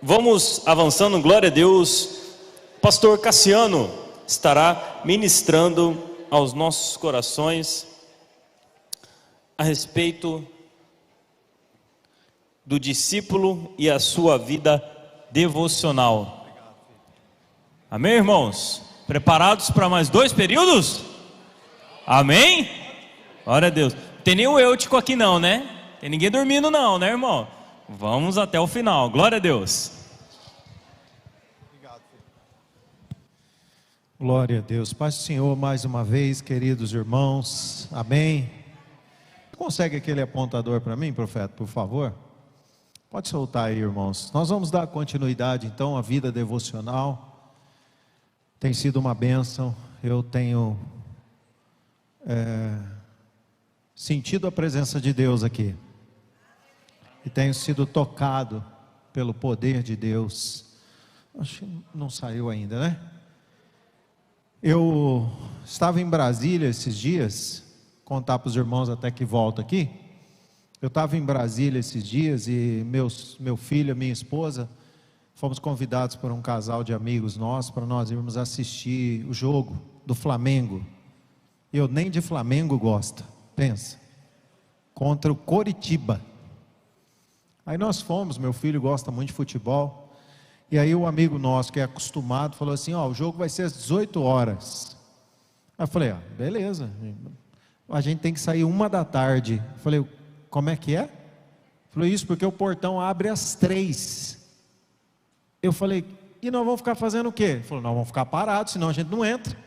Vamos avançando, glória a Deus. Pastor Cassiano estará ministrando aos nossos corações a respeito do discípulo e a sua vida devocional. Amém, irmãos? Preparados para mais 2 períodos? Amém? Glória a Deus. Não tem nem o eutico aqui não, né? Tem ninguém dormindo não, né, irmão? Vamos até o final, glória a Deus. Obrigado, filho. Glória a Deus. Paz do Senhor mais uma vez, queridos irmãos. Amém. Consegue aquele apontador para mim, profeta, por favor? Pode soltar aí, irmãos. Nós vamos dar continuidade então à vida devocional. Tem sido uma bênção. Eu tenho sentido a presença de Deus aqui. E tenho sido tocado pelo poder de Deus. Acho que não saiu ainda, né? Eu estava em Brasília esses dias, contar para os irmãos até que volto aqui. Eu estava em Brasília esses dias e meu filho e minha esposa fomos convidados por um casal de amigos nossos para nós irmos assistir o jogo do Flamengo. Eu nem de Flamengo gosto, pensa, contra o Coritiba. Aí nós fomos, meu filho gosta muito de futebol, e aí o amigo nosso que é acostumado falou assim, o jogo vai ser às 18 horas. Aí eu falei, beleza, a gente tem que sair 1 da tarde. Eu falei, como é que é? Ele falou, isso porque o portão abre às 3. Eu falei, e nós vamos ficar fazendo o quê? Ele falou, nós vamos ficar parados, senão a gente não entra.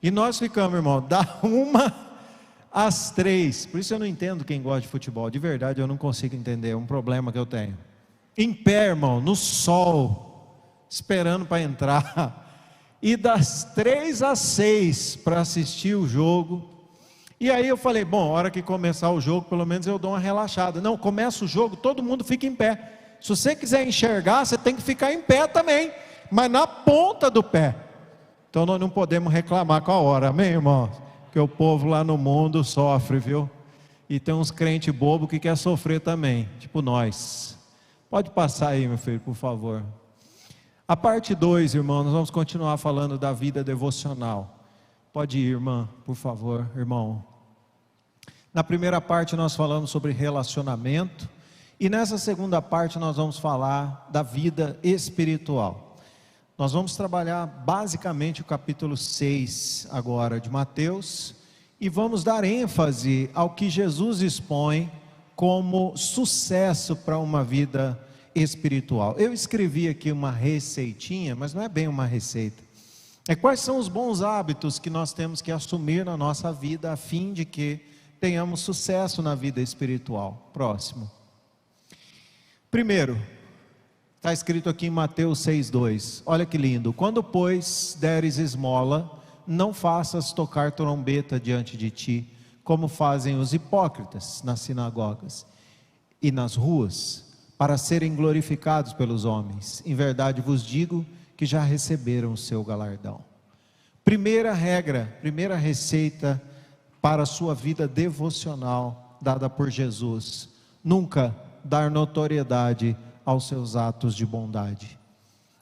E nós ficamos, irmão, da 1 às 3, por isso eu não entendo quem gosta de futebol, de verdade eu não consigo entender, é um problema que eu tenho. Em pé, irmão, no sol, esperando para entrar, e das 3 às 6 para assistir o jogo. E aí eu falei, bom, a hora que começar o jogo, pelo menos eu dou uma relaxada. Não, começa o jogo, todo mundo fica em pé. Se você quiser enxergar, você tem que ficar em pé também, mas na ponta do pé. Então nós não podemos reclamar com a hora, amém, irmão? Porque o povo lá no mundo sofre, viu? E tem uns crentes bobos que quer sofrer também, tipo nós. Pode passar aí, meu filho, por favor. A parte 2, irmão, nós vamos continuar falando da vida devocional. Pode ir, irmã, por favor, irmão. Na primeira parte nós falamos sobre relacionamento, e nessa segunda parte nós vamos falar da vida espiritual. Nós vamos trabalhar basicamente o capítulo 6 agora de Mateus, e vamos dar ênfase ao que Jesus expõe como sucesso para uma vida espiritual. Eu escrevi aqui uma receitinha, mas não é bem uma receita. É quais são os bons hábitos que nós temos que assumir na nossa vida a fim de que tenhamos sucesso na vida espiritual. Próximo. Primeiro, está escrito aqui em Mateus 6,2, olha que lindo: quando pois deres esmola, não faças tocar trombeta diante de ti, como fazem os hipócritas nas sinagogas e nas ruas, para serem glorificados pelos homens. Em verdade vos digo que já receberam o seu galardão. Primeira regra, primeira receita para a sua vida devocional dada por Jesus: nunca dar notoriedade aos seus atos de bondade.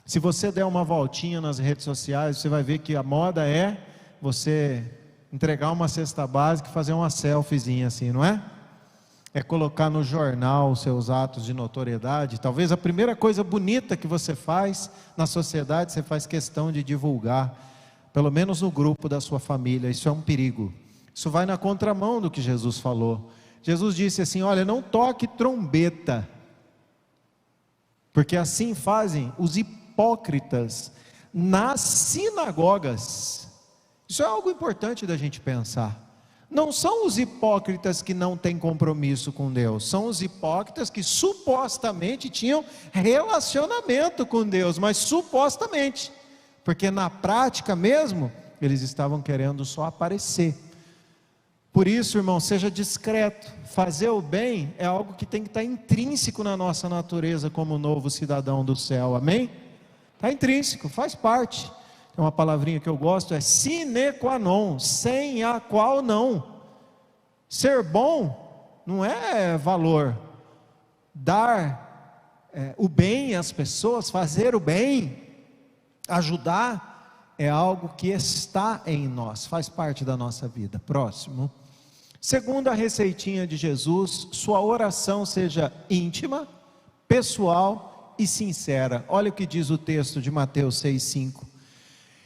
Se você der uma voltinha nas redes sociais, você vai ver que a moda é você entregar uma cesta básica e fazer uma selfiezinha assim, não é? É colocar no jornal os seus atos de notoriedade. Talvez a primeira coisa bonita que você faz na sociedade, você faz questão de divulgar, pelo menos no grupo da sua família. Isso é um perigo. Isso vai na contramão do que Jesus falou. Jesus disse assim, olha, não toque trombeta, porque assim fazem os hipócritas nas sinagogas. Isso é algo importante da gente pensar. Não são os hipócritas que não têm compromisso com Deus, são os hipócritas que supostamente tinham relacionamento com Deus, mas supostamente, porque na prática mesmo, eles estavam querendo só aparecer. Por isso, irmão, seja discreto. Fazer o bem é algo que tem que estar intrínseco na nossa natureza como novo cidadão do céu, amém? Está intrínseco, faz parte. Tem uma palavrinha que eu gosto, é sine qua non, sem a qual não. Ser bom não é valor, dar o bem às pessoas, fazer o bem, ajudar, é algo que está em nós, faz parte da nossa vida. Próximo. Segunda receitinha de Jesus: sua oração seja íntima, pessoal e sincera. Olha o que diz o texto de Mateus 6,5.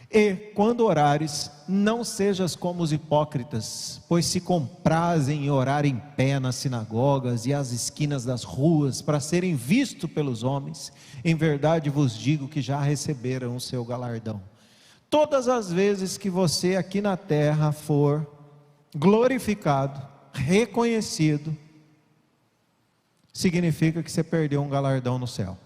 E quando orares, não sejas como os hipócritas, pois se comprazem em orar em pé nas sinagogas e às esquinas das ruas, para serem vistos pelos homens. Em verdade vos digo que já receberam o seu galardão. Todas as vezes que você aqui na terra for glorificado, reconhecido, significa que você perdeu um galardão no céu.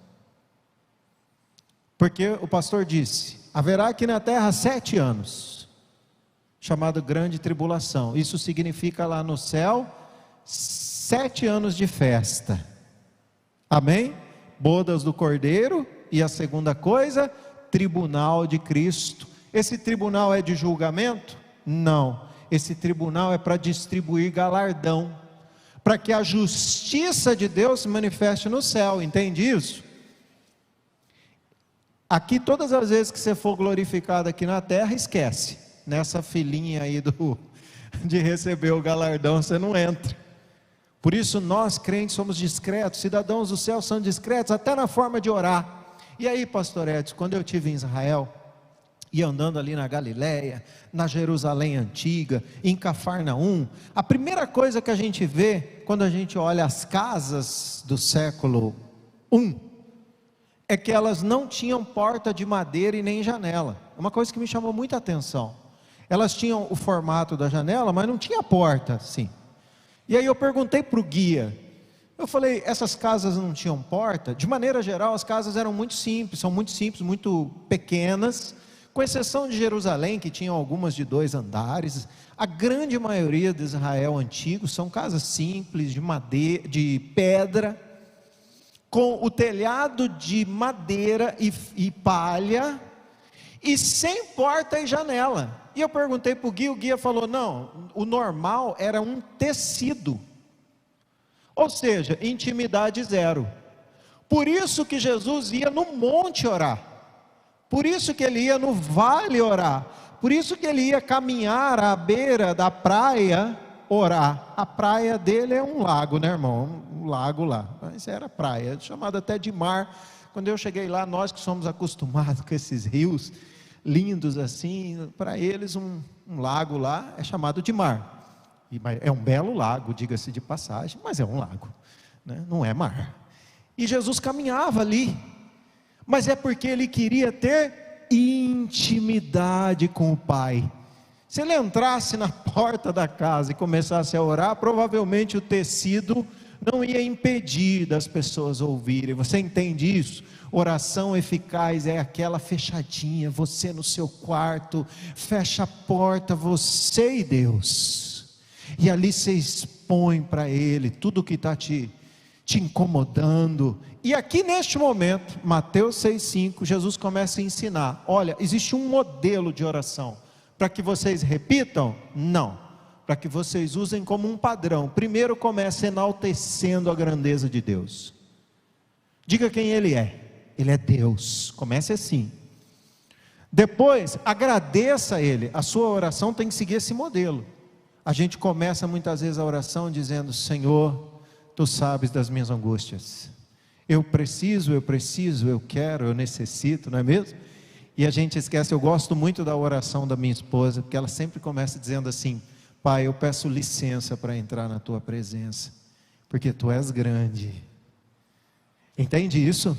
Porque o pastor disse: haverá aqui na terra 7 anos, chamado grande tribulação. Isso significa lá no céu 7 anos de festa. Amém? Bodas do Cordeiro. E a segunda coisa, tribunal de Cristo. Esse tribunal é de julgamento? Não. Esse tribunal é para distribuir galardão, para que a justiça de Deus se manifeste no céu. Entende isso? Aqui, todas as vezes que você for glorificado aqui na terra, esquece, nessa filinha aí de receber o galardão, você não entra. Por isso nós crentes somos discretos, cidadãos do céu são discretos, até na forma de orar. E aí, pastor Edson, quando eu estive em Israel, e andando ali na Galileia, na Jerusalém antiga, em Cafarnaum, a primeira coisa que a gente vê, quando a gente olha as casas do século I, é que elas não tinham porta de madeira e nem janela. É uma coisa que me chamou muita atenção. Elas tinham o formato da janela, mas não tinha porta, assim. E aí eu perguntei para o guia, eu falei: essas casas não tinham porta? De maneira geral, as casas eram muito simples, são muito simples, muito pequenas, com exceção de Jerusalém, que tinham algumas de 2 andares. A grande maioria de Israel antigo são casas simples, de madeira, de pedra, com o telhado de madeira e palha, e sem porta e janela. E eu perguntei para o guia falou: não, o normal era um tecido, ou seja, intimidade zero. Por isso que Jesus ia no monte orar, por isso que ele ia no vale orar, por isso que ele ia caminhar à beira da praia orar. A praia dele é um lago, né, irmão? Um lago lá, mas era praia, chamada até de mar. Quando eu cheguei lá, nós que somos acostumados com esses rios lindos assim, para eles um lago lá é chamado de mar. É um belo lago, diga-se de passagem, mas é um lago, né? Não é mar. E Jesus caminhava ali, mas é porque ele queria ter intimidade com o Pai. Se ele entrasse na porta da casa e começasse a orar, provavelmente o tecido não ia impedir das pessoas ouvirem. Você entende isso? Oração eficaz é aquela fechadinha, você no seu quarto, fecha a porta, você e Deus, e ali você expõe para Ele tudo que está te incomodando. E aqui neste momento, Mateus 6,5, Jesus começa a ensinar: olha, existe um modelo de oração, para que vocês repitam? Não, para que vocês usem como um padrão. Primeiro comece enaltecendo a grandeza de Deus, diga quem Ele é. Ele é Deus, comece assim. Depois, agradeça a Ele. A sua oração tem que seguir esse modelo. A gente começa muitas vezes a oração dizendo: Senhor, Tu sabes das minhas angústias, eu preciso, eu quero, eu necessito, não é mesmo? E a gente esquece. Eu gosto muito da oração da minha esposa, porque ela sempre começa dizendo assim: Pai, eu peço licença para entrar na Tua presença, porque Tu és grande. Entende isso?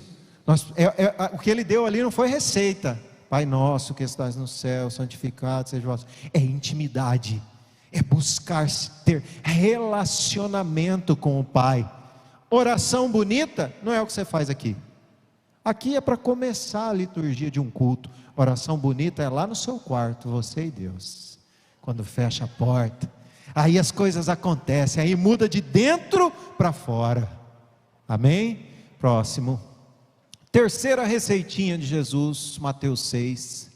O que ele deu ali não foi receita. Pai nosso que estás no céu, santificado seja o vosso. É intimidade, é buscar ter relacionamento com o Pai. Oração bonita não é o que você faz aqui. Aqui é para começar a liturgia de um culto. Oração bonita é lá no seu quarto, você e Deus. Quando fecha a porta, aí as coisas acontecem, aí muda de dentro para fora. Amém? Próximo. Terceira receitinha de Jesus, Mateus 6.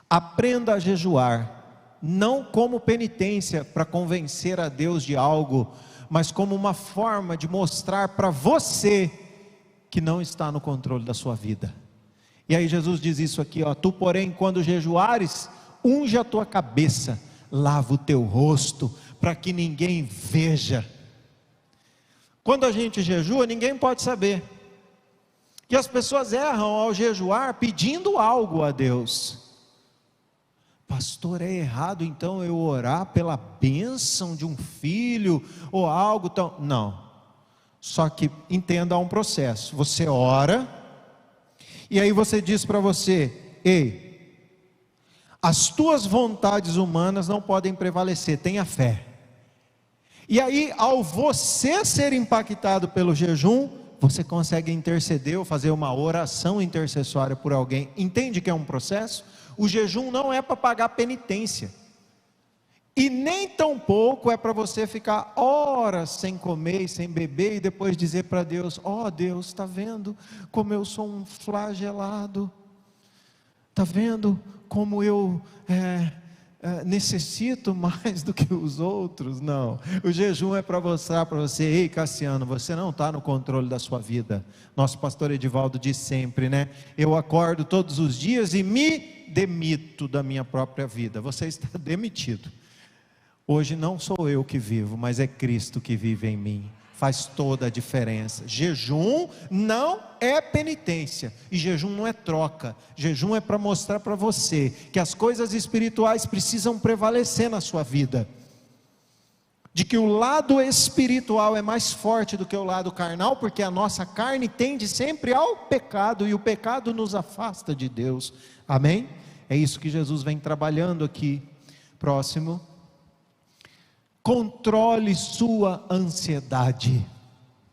Aprenda a jejuar, não como penitência para convencer a Deus de algo, mas como uma forma de mostrar para você que não está no controle da sua vida. E aí Jesus diz isso aqui, ó: tu porém quando jejuares, unge a tua cabeça, lava o teu rosto, para que ninguém veja. Quando a gente jejua, ninguém pode saber. E as pessoas erram ao jejuar pedindo algo a Deus. Pastor, é errado então eu orar pela bênção de um filho ou algo tão... Não, só que entenda, há um processo. Você ora e aí você diz para você: ei, as tuas vontades humanas não podem prevalecer, tenha fé. E aí, ao você ser impactado pelo jejum, você consegue interceder ou fazer uma oração intercessória por alguém. Entende que é um processo? O jejum não é para pagar penitência, e nem tampouco é para você ficar horas sem comer e sem beber e depois dizer para Deus: ó Deus, está vendo como eu sou um flagelado, está vendo como eu necessito mais do que os outros. Não, o jejum é para mostrar para você: ei Cassiano, você não está no controle da sua vida. Nosso pastor Edivaldo diz sempre, né? Eu acordo todos os dias e me demito da minha própria vida. Você está demitido. Hoje não sou eu que vivo, mas é Cristo que vive em mim. Faz toda a diferença. Jejum não é penitência, e jejum não é troca. Jejum é para mostrar para você que as coisas espirituais precisam prevalecer na sua vida, de que o lado espiritual é mais forte do que o lado carnal, porque a nossa carne tende sempre ao pecado, e o pecado nos afasta de Deus. Amém? É isso que Jesus vem trabalhando aqui. Próximo. Controle sua ansiedade.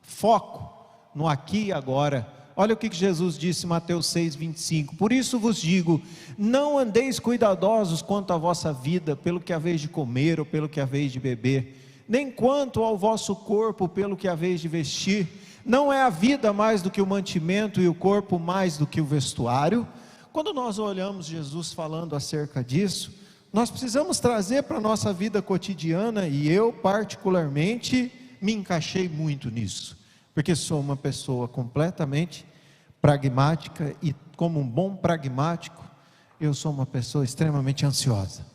Foco no aqui e agora. Olha o que Jesus disse em Mateus 6:25. Por isso vos digo, não andeis cuidadosos quanto à vossa vida, pelo que haveis de comer ou pelo que haveis de beber, nem quanto ao vosso corpo, pelo que haveis de vestir. Não é a vida mais do que o mantimento, e o corpo mais do que o vestuário? Quando nós olhamos Jesus falando acerca disso, nós precisamos trazer para a nossa vida cotidiana, e eu particularmente me encaixei muito nisso, porque sou uma pessoa completamente pragmática, e como um bom pragmático, eu sou uma pessoa extremamente ansiosa.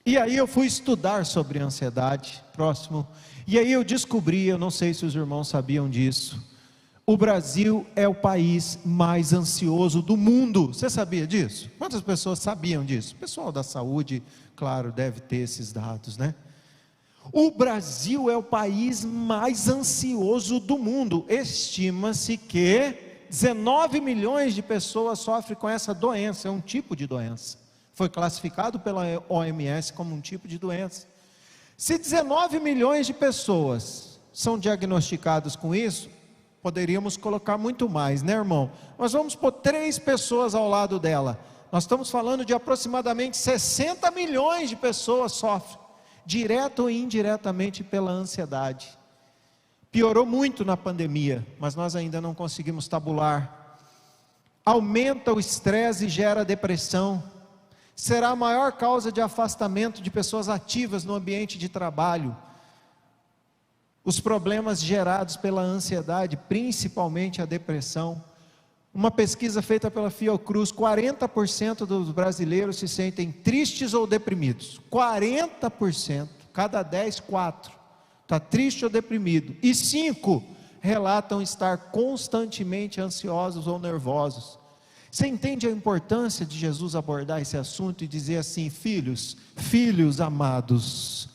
E aí eu fui estudar sobre ansiedade. Próximo. E aí eu descobri, eu não sei se os irmãos sabiam disso, o Brasil é o país mais ansioso do mundo. Você sabia disso? Quantas pessoas sabiam disso? O pessoal da saúde, claro, deve ter esses dados, né? O Brasil é o país mais ansioso do mundo. Estima-se que 19 milhões de pessoas sofrem com essa doença. É um tipo de doença. Foi classificado pela OMS como um tipo de doença. Se 19 milhões de pessoas são diagnosticadas com isso, poderíamos colocar muito mais, né, irmão? Mas vamos pôr 3 pessoas ao lado dela. Nós estamos falando de aproximadamente 60 milhões de pessoas sofrem, direto ou indiretamente, pela ansiedade. Piorou muito na pandemia, mas nós ainda não conseguimos tabular. Aumenta o estresse e gera depressão. Será a maior causa de afastamento de pessoas ativas no ambiente de trabalho. Os problemas gerados pela ansiedade, principalmente a depressão. Uma pesquisa feita pela Fiocruz, 40% dos brasileiros se sentem tristes ou deprimidos. 40%, cada 10, 4, está triste ou deprimido. E 5 relatam estar constantemente ansiosos ou nervosos. Você entende a importância de Jesus abordar esse assunto e dizer assim: filhos amados,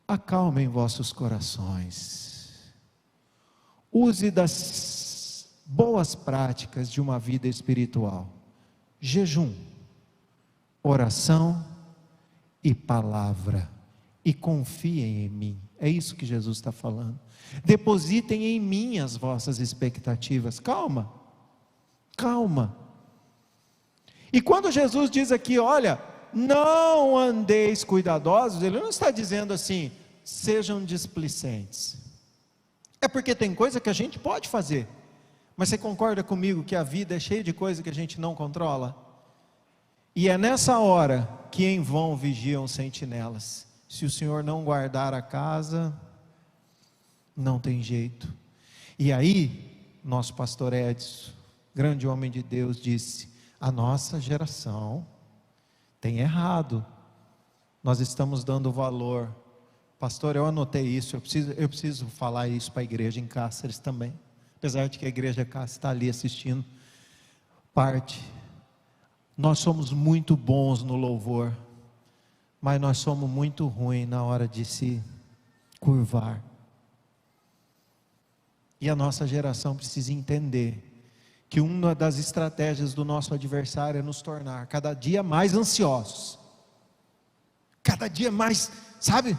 acalmem vossos corações, use das boas práticas de uma vida espiritual, jejum, oração e palavra, e confiem em mim. É isso que Jesus está falando. Depositem em mim as vossas expectativas. Calma. E quando Jesus diz aqui, olha, não andeis cuidadosos, ele não está dizendo assim, sejam displicentes. É porque tem coisa que a gente pode fazer, mas você concorda comigo que a vida é cheia de coisa que a gente não controla? E é nessa hora que em vão vigiam sentinelas. Se o Senhor não guardar a casa, não tem jeito. E aí nosso pastor Edson, grande homem de Deus, disse: a nossa geração tem errado, nós estamos dando valor. Pastor, eu anotei isso, eu preciso falar isso para a igreja em Cáceres também, apesar de que a igreja Cáceres está ali assistindo, nós somos muito bons no louvor, mas nós somos muito ruins na hora de se curvar, e a nossa geração precisa entender, que uma das estratégias do nosso adversário é nos tornar cada dia mais ansiosos, cada dia mais, sabe,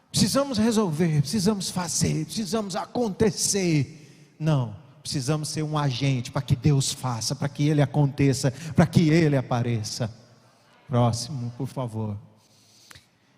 precisamos resolver, precisamos fazer, precisamos acontecer. Não, precisamos ser um agente para que Deus faça, para que Ele aconteça, para que Ele apareça. Próximo, por favor.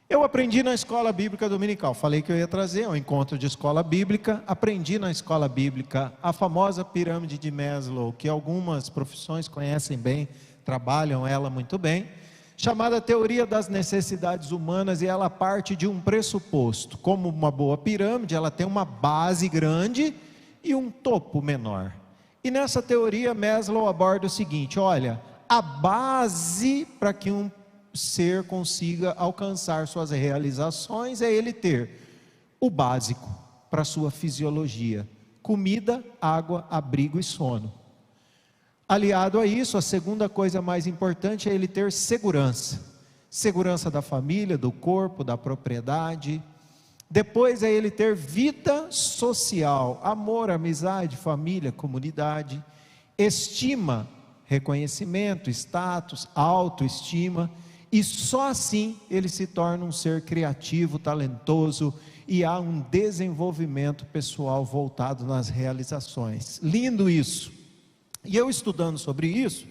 Eu aprendi na escola bíblica dominical, falei que eu ia trazer um encontro de escola bíblica, aprendi na escola bíblica a famosa pirâmide de Maslow, que algumas profissões conhecem bem, trabalham ela muito bem, chamada teoria das necessidades humanas, e ela parte de um pressuposto. Como uma boa pirâmide, ela tem uma base grande e um topo menor, e nessa teoria Maslow aborda o seguinte: olha, a base para que um ser consiga alcançar suas realizações é ele ter o básico para sua fisiologia: comida, água, abrigo e sono. Aliado a isso, a segunda coisa mais importante é ele ter segurança da família, do corpo, da propriedade. Depois é ele ter vida social, amor, amizade, família, comunidade, estima, reconhecimento, status, autoestima. E só assim ele se torna um ser criativo, talentoso, e há um desenvolvimento pessoal voltado nas realizações. Lindo isso. E eu, estudando sobre isso,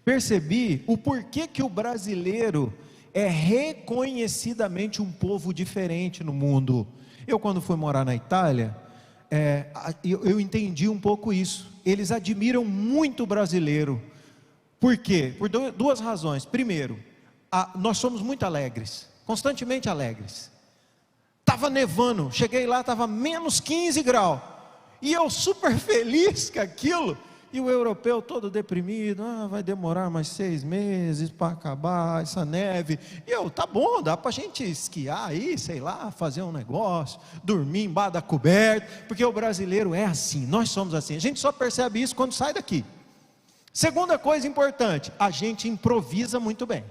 percebi o porquê que o brasileiro é reconhecidamente um povo diferente no mundo. Eu, quando fui morar na Itália, eu entendi um pouco isso. Eles admiram muito o brasileiro. Por quê? Por duas razões. Primeiro, nós somos muito alegres, constantemente alegres. Estava nevando, cheguei lá, estava menos 15 graus, e eu super feliz com aquilo, e o europeu todo deprimido: vai demorar mais 6 meses para acabar essa neve. E eu: tá bom, dá para a gente esquiar aí, sei lá, fazer um negócio, dormir embaixo da coberta, porque o brasileiro é assim, nós somos assim, a gente só percebe isso quando sai daqui. Segunda coisa importante, a gente improvisa muito bem.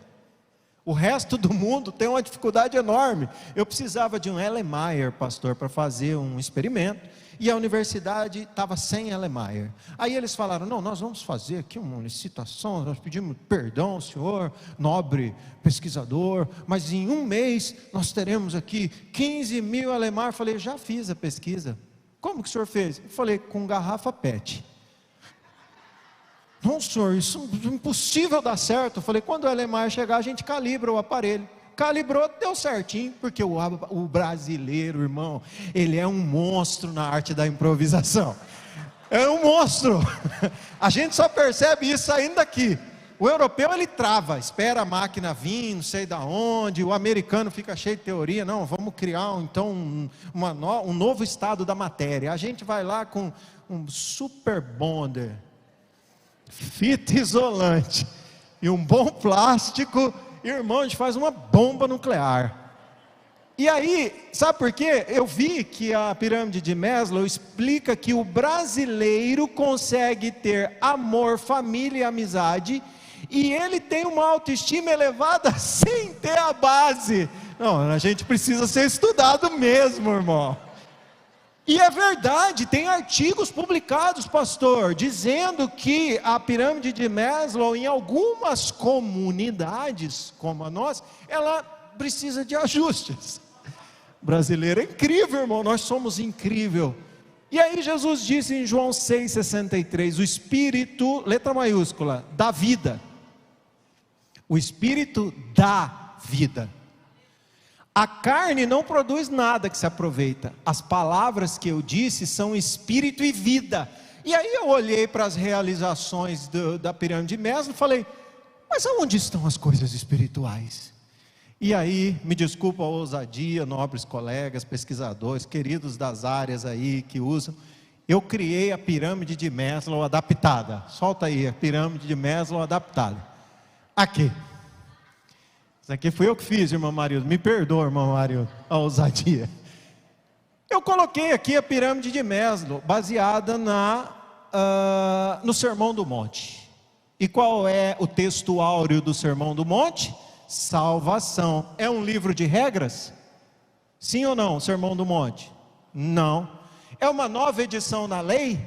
O resto do mundo tem uma dificuldade enorme. Eu precisava de um Erlenmeyer, pastor, para fazer um experimento, e a universidade estava sem Erlenmeyer. Aí eles falaram: não, nós vamos fazer aqui uma licitação, nós pedimos perdão, senhor nobre pesquisador, mas em 1 mês nós teremos aqui 15 mil Erlenmeyer. Eu falei: já fiz a pesquisa. Como que o senhor fez? Eu falei: com garrafa PET. Não, senhor, isso é impossível dar certo. Eu falei: quando o Erlenmeyer chegar, a gente calibra o aparelho. Calibrou, deu certinho, porque o brasileiro, irmão, ele é um monstro na arte da improvisação. É um monstro. A gente só percebe isso saindo daqui. O europeu, ele trava, espera a máquina vir, não sei da onde. O americano fica cheio de teoria: não, vamos criar então um novo estado da matéria. A gente vai lá com um super bonder, fita isolante e um bom plástico, irmão, a gente faz uma bomba nuclear. E aí, sabe por quê? Eu vi que a pirâmide de Maslow explica que o brasileiro consegue ter amor, família e amizade, e ele tem uma autoestima elevada sem ter a base. Não, a gente precisa ser estudado mesmo, irmão. E é verdade, tem artigos publicados, pastor, dizendo que a pirâmide de Maslow, em algumas comunidades como a nossa, ela precisa de ajustes. O brasileiro é incrível, irmão, nós somos incrível. E aí Jesus disse em João 6,63, o Espírito, letra maiúscula, dá vida. O Espírito dá vida. A carne não produz nada que se aproveita. As palavras que eu disse são espírito e vida. E aí eu olhei para as realizações da pirâmide de Maslow e falei: mas aonde estão as coisas espirituais? E aí, me desculpa a ousadia, nobres colegas, pesquisadores, queridos das áreas aí que usam, Eu criei a pirâmide de Maslow adaptada. Solta aí, a pirâmide de Maslow adaptada. Aqui. Isso aqui fui eu que fiz, irmão Marildo. Me perdoa, irmão Marildo, a ousadia. Eu coloquei aqui a pirâmide de Maslow, baseada no Sermão do Monte. E qual é o texto áureo do Sermão do Monte? Salvação. É um livro de regras? Sim ou não, Sermão do Monte? Não. É uma nova edição da lei?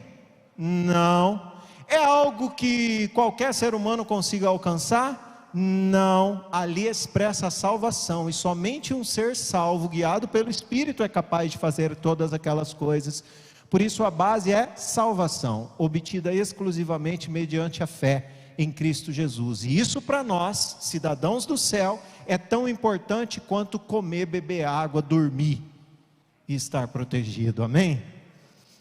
Não. É algo que qualquer ser humano consiga alcançar? Não. Ali expressa a salvação, e somente um ser salvo, guiado pelo Espírito, é capaz de fazer todas aquelas coisas. Por isso a base é salvação, obtida exclusivamente mediante a fé em Cristo Jesus. E isso para nós, cidadãos do céu, é tão importante quanto comer, beber água, dormir e estar protegido. Amém?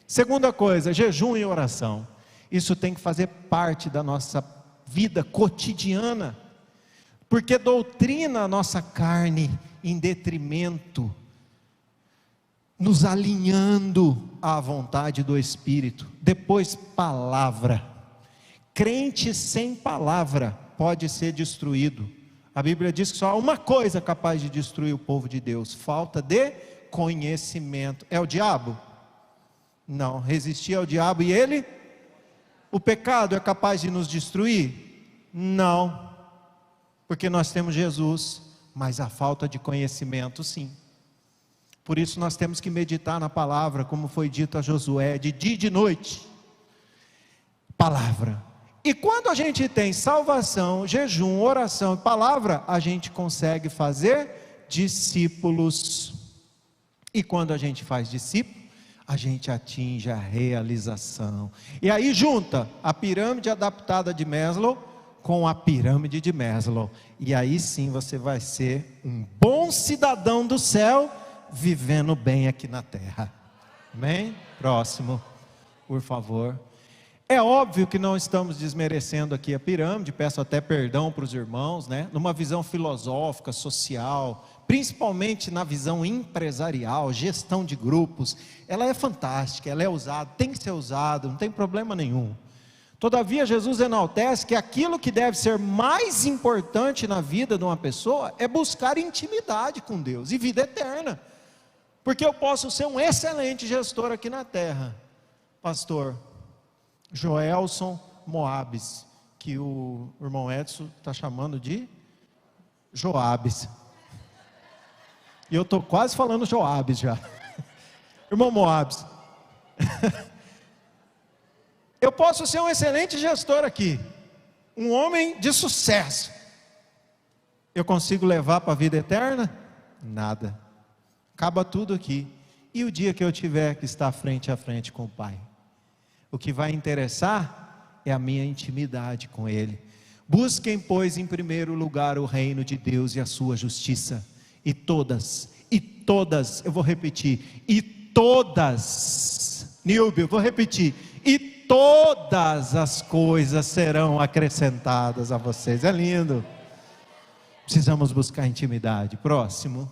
Segunda coisa, jejum e oração. Isso tem que fazer parte da nossa vida cotidiana, porque doutrina a nossa carne em detrimento, nos alinhando à vontade do Espírito. Depois, palavra. Crente sem palavra pode ser destruído. A Bíblia diz que só há uma coisa capaz de destruir o povo de Deus: falta de conhecimento. É o diabo? Não. Resistir ao diabo e ele? O pecado é capaz de nos destruir? Não. Porque nós temos Jesus, mas a falta de conhecimento, sim. Por isso nós temos que meditar na palavra, como foi dito a Josué, de dia e de noite. Palavra. E quando a gente tem salvação, jejum, oração e palavra, a gente consegue fazer discípulos. E quando a gente faz discípulo, a gente atinge a realização. E aí junta a pirâmide adaptada de Maslow com a pirâmide de Maslow. E aí sim você vai ser um bom cidadão do céu, vivendo bem aqui na terra. Amém? Próximo, por favor. É óbvio que não estamos desmerecendo aqui a pirâmide, peço até perdão para os irmãos, né? Numa visão filosófica, social, principalmente na visão empresarial, gestão de grupos, ela é fantástica, ela é usada, tem que ser usada, não tem problema nenhum. Todavia, Jesus enaltece que aquilo que deve ser mais importante na vida de uma pessoa é buscar intimidade com Deus e vida eterna. Porque eu posso ser um excelente gestor aqui na terra, pastor Joelson Moabes, que o irmão Edson está chamando de Joabes. E eu estou quase falando Joabes já. Irmão Moabes. Eu posso ser um excelente gestor aqui, um homem de sucesso. Eu consigo levar para a vida eterna? Nada. Acaba tudo aqui. E o dia que eu tiver que estar frente a frente com o Pai? O que vai interessar é a minha intimidade com Ele. Busquem, pois, em primeiro lugar o reino de Deus e a sua justiça. E todas, eu vou repetir, e todas, Nilbio, eu vou repetir, e todas as coisas serão acrescentadas a vocês. É lindo. Precisamos buscar intimidade. Próximo.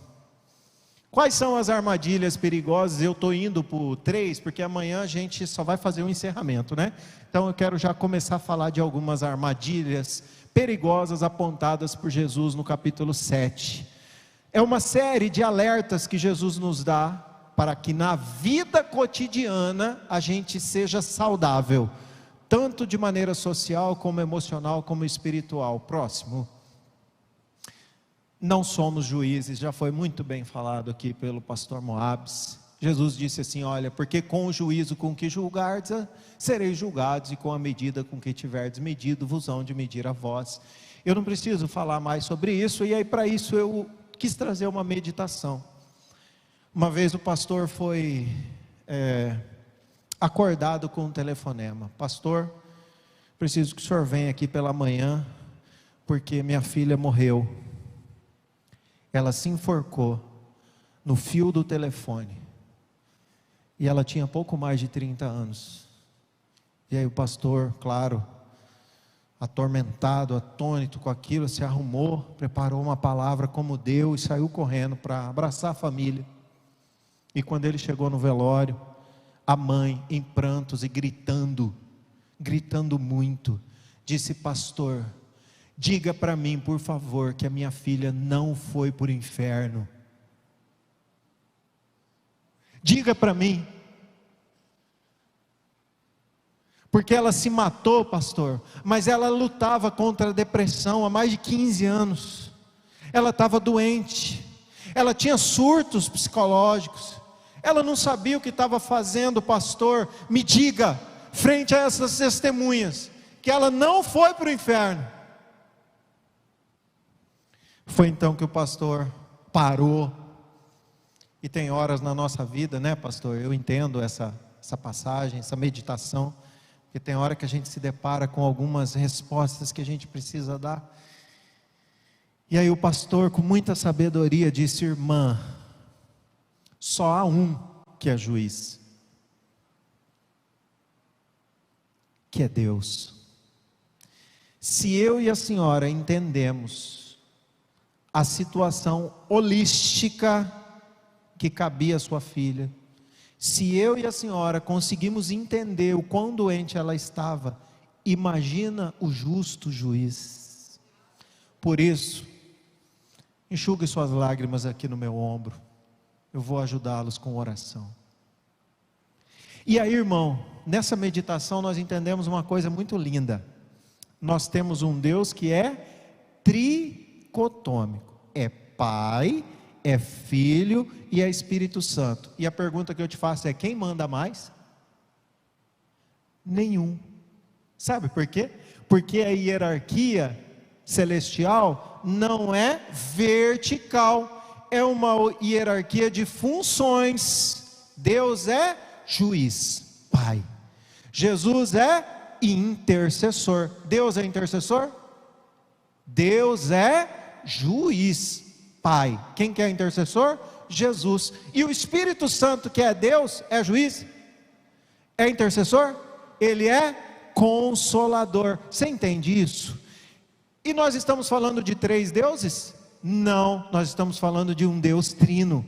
Quais são as armadilhas perigosas? Eu estou indo por 3, porque amanhã a gente só vai fazer um encerramento, né? Então eu quero já começar a falar de algumas armadilhas perigosas apontadas por Jesus no capítulo 7. É uma série de alertas que Jesus nos dá para que na vida cotidiana a gente seja saudável, tanto de maneira social, como emocional, como espiritual. Próximo. Não somos juízes, já foi muito bem falado aqui pelo pastor Moabes. Jesus disse assim: olha, porque com o juízo com que julgardes, sereis julgados, e com a medida com que tiverdes medido, vos hão de medir a vós. Eu não preciso falar mais sobre isso, e aí para isso eu quis trazer uma meditação. Uma vez o pastor foi acordado com um telefonema: pastor, preciso que o senhor venha aqui pela manhã, porque minha filha morreu. Ela se enforcou no fio do telefone, e ela tinha pouco mais de 30 anos. E aí o pastor, claro, atormentado, atônito com aquilo, se arrumou, preparou uma palavra como deu e saiu correndo para abraçar a família. E quando ele chegou no velório, a mãe, em prantos e gritando muito, disse: pastor, diga para mim, por favor, que a minha filha não foi para o inferno. Diga para mim. Porque ela se matou, pastor, mas ela lutava contra a depressão há mais de 15 anos. Ela estava doente, ela tinha surtos psicológicos, ela não sabia o que estava fazendo. Pastor, me diga, frente a essas testemunhas, que ela não foi para o inferno. Foi então que o pastor parou. E tem horas na nossa vida, né, pastor? Eu entendo essa passagem, essa meditação, porque tem hora que a gente se depara com algumas respostas que a gente precisa dar. E aí o pastor, com muita sabedoria, disse: irmã, só há um que é juiz, que é Deus. Se eu e a senhora entendemos a situação holística que cabia à sua filha, se eu e a senhora conseguimos entender o quão doente ela estava, imagina o justo juiz. Por isso, enxugue suas lágrimas aqui no meu ombro, eu vou ajudá-los com oração. E aí, irmão, nessa meditação nós entendemos uma coisa muito linda. Nós temos um Deus que é tricotômico, é Pai, é Filho e é Espírito Santo. E a pergunta que eu te faço é: quem manda mais? Nenhum. Sabe por quê? Porque a hierarquia celestial não é vertical, é uma hierarquia de funções. Deus é juiz, Pai. Jesus é intercessor. Deus é intercessor? Deus é juiz, Pai. Quem que é intercessor? Jesus. E o Espírito Santo, que é Deus, é juiz? É intercessor? Ele é consolador. Você entende isso? E nós estamos falando de 3 deuses? Não, nós estamos falando de um Deus trino.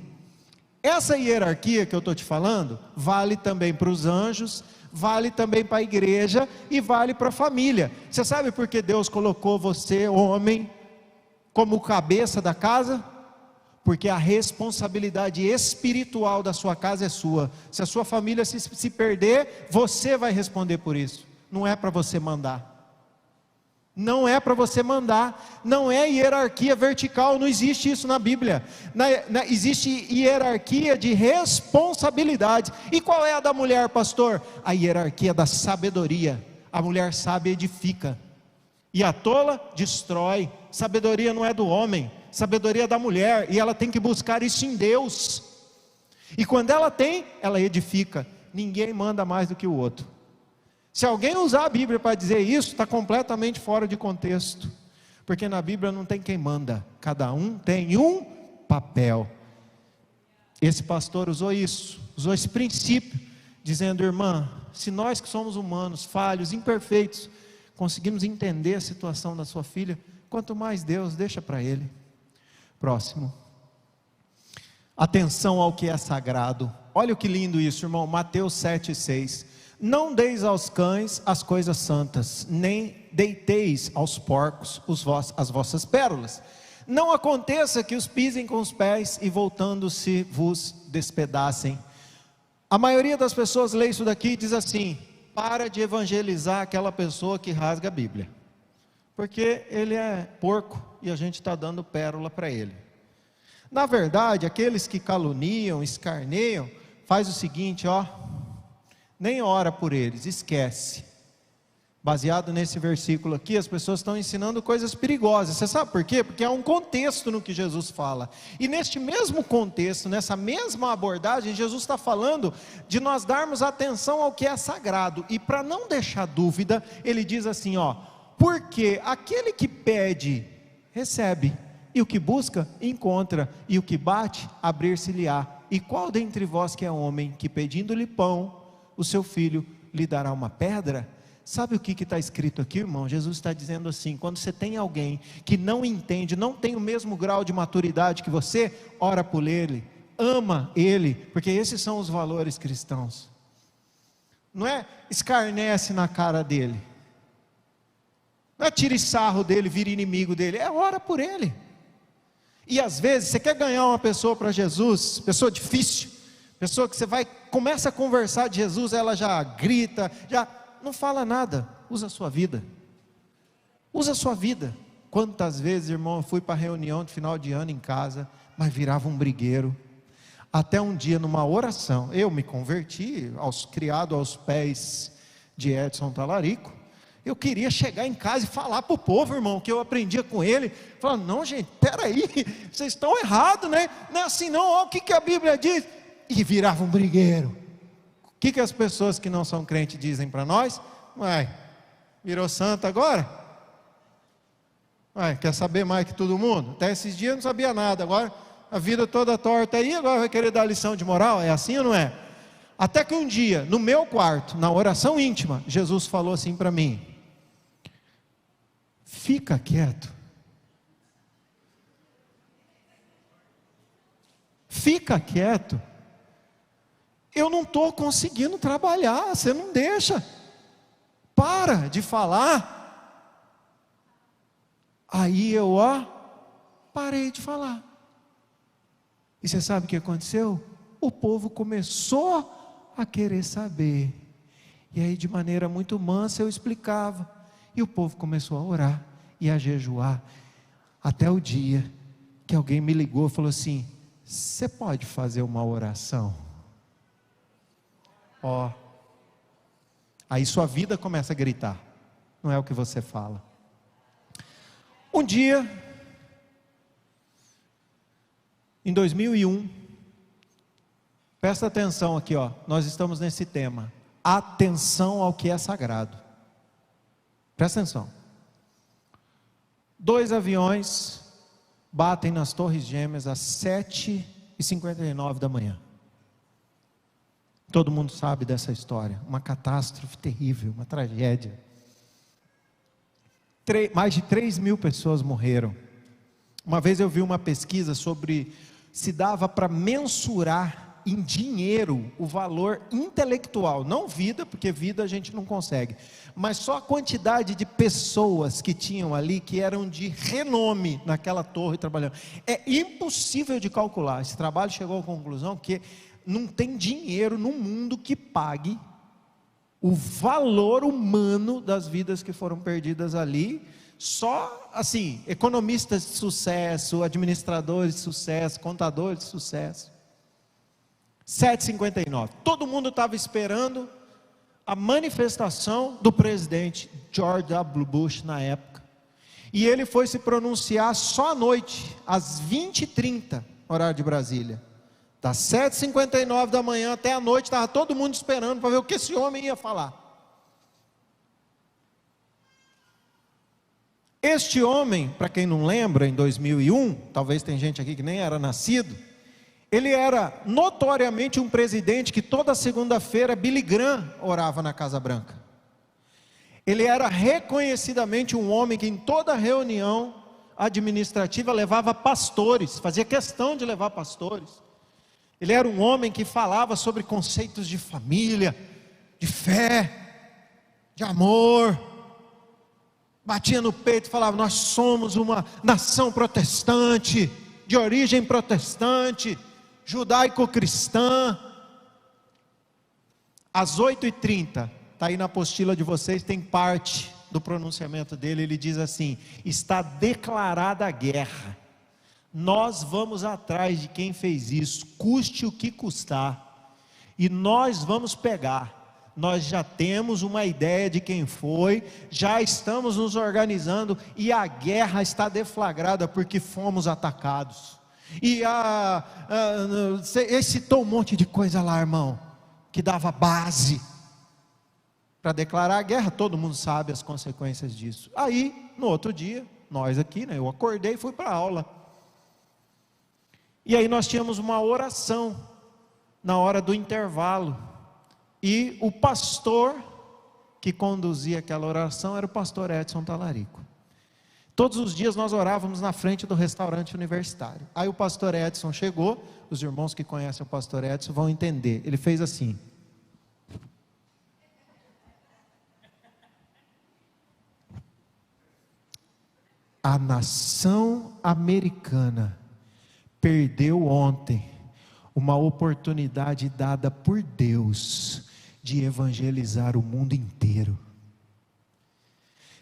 Essa hierarquia que eu estou te falando, vale também para os anjos, vale também para a igreja e vale para a família. Você sabe por que Deus colocou você, homem, como cabeça da casa? Porque a responsabilidade espiritual da sua casa é sua. Se a sua família se perder, você vai responder por isso. Não é para você mandar. Não é para você mandar. Não é hierarquia vertical, não existe isso na Bíblia. Existe hierarquia de responsabilidade. E qual é a da mulher, pastor? A hierarquia da sabedoria. A mulher sábia edifica, e a tola destrói. Sabedoria não é do homem, sabedoria é da mulher, e ela tem que buscar isso em Deus. E quando ela tem, ela edifica. Ninguém manda mais do que o outro. Se alguém usar a Bíblia para dizer isso, está completamente fora de contexto, porque na Bíblia não tem quem manda, cada um tem um papel. Esse pastor usou isso, usou esse princípio, dizendo: irmã, se nós que somos humanos, falhos, imperfeitos, conseguimos entender a situação da sua filha, quanto mais Deus, deixa para Ele. Próximo. Atenção ao que é sagrado. Olha que lindo isso, irmão. Mateus 7,6. Não deis aos cães as coisas santas, nem deiteis aos porcos as vossas pérolas. Não aconteça que os pisem com os pés e voltando-se vos despedacem. A maioria das pessoas lê isso daqui e diz assim: para de evangelizar aquela pessoa que rasga a Bíblia, porque ele é porco e a gente está dando pérola para ele. Na verdade, aqueles que caluniam, escarneiam, faz o seguinte, nem ora por eles, esquece. Baseado nesse versículo aqui, as pessoas estão ensinando coisas perigosas. Você sabe por quê? Porque há um contexto no que Jesus fala, e neste mesmo contexto, nessa mesma abordagem, Jesus está falando de nós darmos atenção ao que é sagrado. E para não deixar dúvida, ele diz assim, porque aquele que pede, recebe, e o que busca, encontra, e o que bate, abrir-se-lhe-á. E qual dentre vós que é homem, que pedindo-lhe pão, o seu filho lhe dará uma pedra? Sabe o que está escrito aqui, irmão? Jesus está dizendo assim: quando você tem alguém que não entende, não tem o mesmo grau de maturidade que você, ora por ele, ama ele, porque esses são os valores cristãos. Não é escarnece na cara dele. Não é tire sarro dele, vira inimigo dele. É ora por ele. E às vezes você quer ganhar uma pessoa para Jesus, pessoa difícil, pessoa que você começa a conversar de Jesus, ela já grita, já não fala nada. Usa a sua vida. Usa a sua vida. Quantas vezes, irmão, eu fui para reunião de final de ano em casa, mas virava um brigueiro. Até um dia, numa oração, eu me converti, criado aos pés de Edson Talarico. Eu queria chegar em casa e falar para o povo, irmão, que eu aprendia com ele. Falar, não gente, peraí, vocês estão errados, né? Não é assim não, olha o que a Bíblia diz. E virava um brigueiro. O que as pessoas que não são crentes dizem para nós? Ué, virou santo agora? Ué, quer saber mais que todo mundo? Até esses dias eu não sabia nada, agora a vida toda torta aí, agora vai querer dar lição de moral? É assim ou não é? Até que um dia, no meu quarto, na oração íntima, Jesus falou assim para mim: fica quieto. Fica quieto. Eu não estou conseguindo trabalhar, você não deixa. Para de falar. Aí eu, parei de falar. E você sabe o que aconteceu? O povo começou a querer saber. E aí de maneira muito mansa eu explicava. E o povo começou a orar e a jejuar. Até o dia que alguém me ligou e falou assim: você pode fazer uma oração? Aí sua vida começa a gritar. Não é o que você fala. Um dia, em 2001, presta atenção aqui, nós estamos nesse tema, atenção ao que é sagrado. Presta atenção. 2 aviões batem nas Torres Gêmeas às 7h59 da manhã. Todo mundo sabe dessa história, uma catástrofe terrível, uma tragédia. Mais de 3.000 pessoas morreram. Uma vez eu vi uma pesquisa sobre se dava para mensurar em dinheiro o valor intelectual, não vida, porque vida a gente não consegue, mas só a quantidade de pessoas que tinham ali, que eram de renome naquela torre trabalhando. É impossível de calcular. Esse trabalho chegou à conclusão que não tem dinheiro no mundo que pague o valor humano das vidas que foram perdidas ali. Só assim, economistas de sucesso, administradores de sucesso, contadores de sucesso. 7h59, todo mundo estava esperando a manifestação do presidente George W. Bush na época, e ele foi se pronunciar só à noite, às 20h30, horário de Brasília. Das 7h59 da manhã até a noite, estava todo mundo esperando para ver o que esse homem ia falar. Este homem, para quem não lembra, em 2001, talvez tem gente aqui que nem era nascido, ele era notoriamente um presidente que toda segunda-feira Billy Graham orava na Casa Branca. Ele era reconhecidamente um homem que em toda reunião administrativa levava pastores, fazia questão de levar pastores. Ele era um homem que falava sobre conceitos de família, de fé, de amor. Batia no peito e falava: nós somos uma nação protestante, de origem protestante, judaico-cristã. Às 8h30, está aí na apostila de vocês, tem parte do pronunciamento dele. Ele diz assim: está declarada a guerra. Nós vamos atrás de quem fez isso, custe o que custar, e nós vamos pegar. Nós já temos uma ideia de quem foi, já estamos nos organizando, e a guerra está deflagrada porque fomos atacados. E citou um monte de coisa lá, irmão, que dava base para declarar a guerra. Todo mundo sabe as consequências disso. Aí, no outro dia, nós aqui, eu acordei e fui para a aula. E aí nós tínhamos uma oração na hora do intervalo. E o pastor que conduzia aquela oração era o pastor Edson Talarico. Todos os dias nós orávamos na frente do restaurante universitário. Aí o pastor Edson chegou, os irmãos que conhecem o pastor Edson vão entender. Ele fez assim. A nação americana perdeu ontem uma oportunidade dada por Deus de evangelizar o mundo inteiro.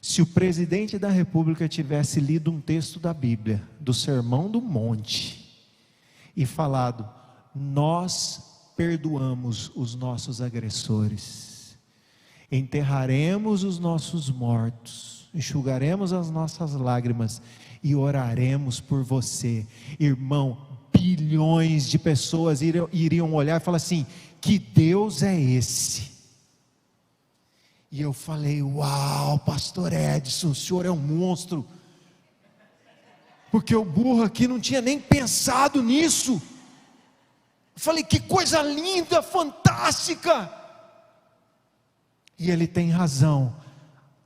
Se o presidente da República tivesse lido um texto da Bíblia, do Sermão do Monte, e falado: nós perdoamos os nossos agressores, enterraremos os nossos mortos, enxugaremos as nossas lágrimas e oraremos por você, irmão, bilhões de pessoas iriam olhar e falar assim: que Deus é esse? E eu falei: uau, pastor Edson, o senhor é um monstro, porque o burro aqui não tinha nem pensado nisso. Eu falei: que coisa linda, fantástica. E ele tem razão,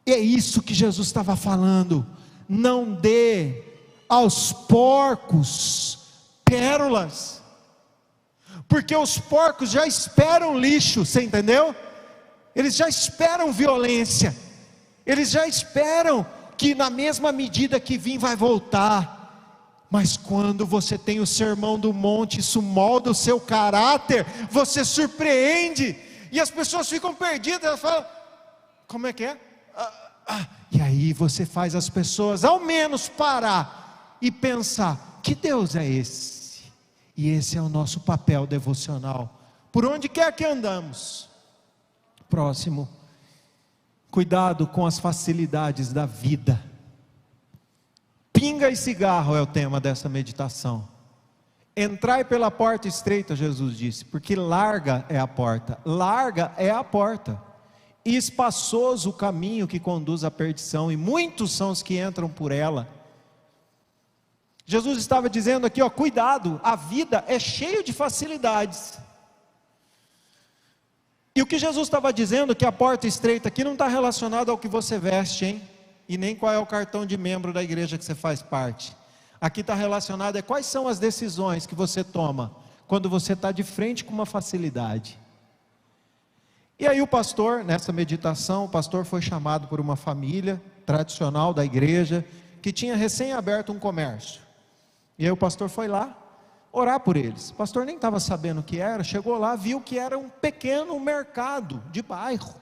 é isso que Jesus estava falando. Não dê aos porcos pérolas, porque os porcos já esperam lixo, você entendeu? Eles já esperam violência, eles já esperam que na mesma medida que vir vai voltar. Mas quando você tem o Sermão do Monte, isso molda o seu caráter, você surpreende, e as pessoas ficam perdidas, elas falam: como é que é? E aí você faz as pessoas ao menos parar e pensar: que Deus é esse? E esse é o nosso papel devocional, por onde quer que andamos. Próximo, cuidado com as facilidades da vida. Pinga e cigarro é o tema dessa meditação. Entrai pela porta estreita, Jesus disse, porque larga é a porta, e espaçoso o caminho que conduz à perdição, e muitos são os que entram por ela. Jesus estava dizendo aqui, cuidado, a vida é cheia de facilidades. E o que Jesus estava dizendo, que a porta estreita aqui não está relacionada ao que você veste, hein? E nem qual é o cartão de membro da igreja que você faz parte. Aqui está relacionado a quais são as decisões que você toma, quando você está de frente com uma facilidade. E aí o pastor, nessa meditação, o pastor foi chamado por uma família tradicional da igreja, que tinha recém aberto um comércio. E aí o pastor foi lá orar por eles. O pastor nem estava sabendo o que era, chegou lá, viu que era um pequeno mercado de bairro.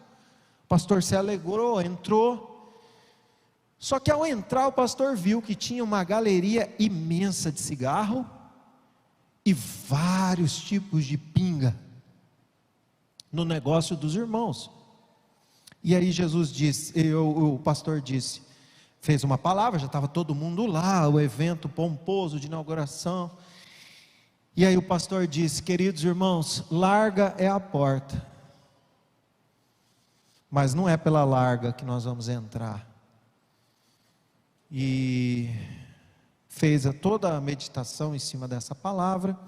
O pastor se alegrou, entrou. Só que ao entrar, o pastor viu que tinha uma galeria imensa de cigarro e vários tipos de pinga no negócio dos irmãos. E aí Jesus disse, o pastor disse, fez uma palavra, já estava todo mundo lá, o evento pomposo de inauguração. E aí o pastor disse: queridos irmãos, larga é a porta, mas não é pela larga que nós vamos entrar. E fez toda a meditação em cima dessa palavra,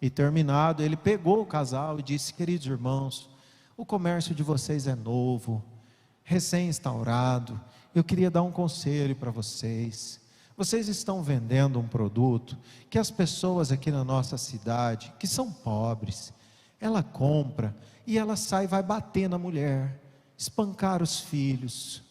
e terminado, ele pegou o casal e disse: queridos irmãos, o comércio de vocês é novo, recém-instaurado, eu queria dar um conselho para vocês. Vocês estão vendendo um produto que as pessoas aqui na nossa cidade, que são pobres, ela compra e ela sai e vai bater na mulher, espancar os filhos,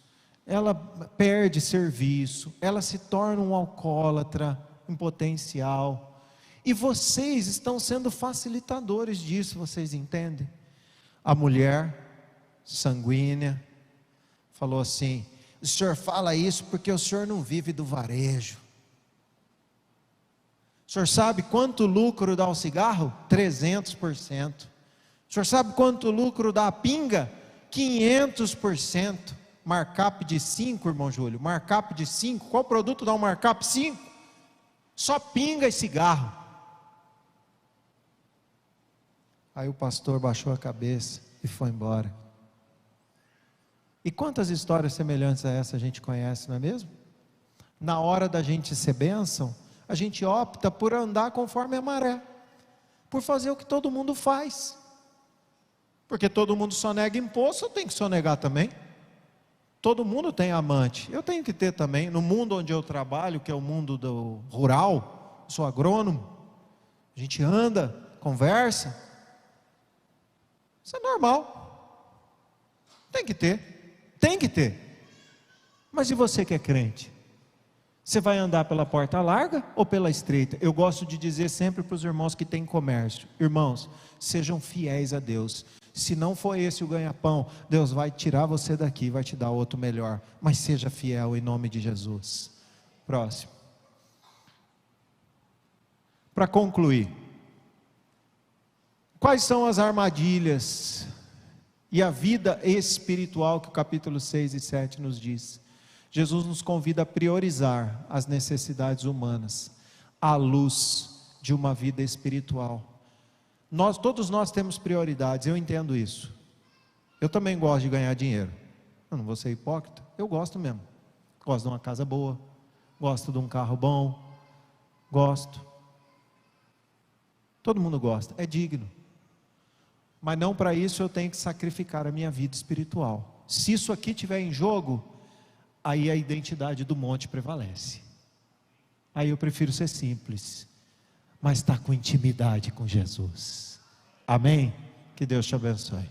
ela perde serviço, ela se torna um alcoólatra em potencial, e vocês estão sendo facilitadores disso, vocês entendem? A mulher sanguínea falou assim: o senhor fala isso porque o senhor não vive do varejo. O senhor sabe quanto lucro dá o cigarro? 300%. O senhor sabe quanto lucro dá a pinga? 500%. Markup de 5, irmão Júlio. Markup de 5. Qual produto dá um markup 5? Só pinga e cigarro. Aí o pastor baixou a cabeça e foi embora. E quantas histórias semelhantes a essa a gente conhece, não é mesmo? Na hora da gente ser bênção, a gente opta por andar conforme a maré, por fazer o que todo mundo faz, porque todo mundo sonega imposto, eu tenho que sonegar também. Todo mundo tem amante, eu tenho que ter também. No mundo onde eu trabalho, que é o mundo do rural, sou agrônomo, a gente anda, conversa, isso é normal, tem que ter. Tem que ter. Mas e você que é crente? Você vai andar pela porta larga ou pela estreita? Eu gosto de dizer sempre para os irmãos que têm comércio: irmãos, sejam fiéis a Deus. Se não for esse o ganha-pão, Deus vai tirar você daqui, vai te dar outro melhor. Mas seja fiel em nome de Jesus. Próximo. Para concluir, quais são as armadilhas e a vida espiritual que o capítulo 6 e 7 nos diz? Jesus nos convida a priorizar as necessidades humanas à luz de uma vida espiritual. Todos nós temos prioridades, eu entendo isso. Eu também gosto de ganhar dinheiro. Eu não vou ser hipócrita, eu gosto mesmo. Gosto de uma casa boa, gosto de um carro bom, gosto. Todo mundo gosta, é digno. Mas não para isso eu tenho que sacrificar a minha vida espiritual. Se isso aqui estiver em jogo, aí a identidade do monte prevalece. Aí eu prefiro ser simples, mas estar com intimidade com Jesus. Amém? Que Deus te abençoe.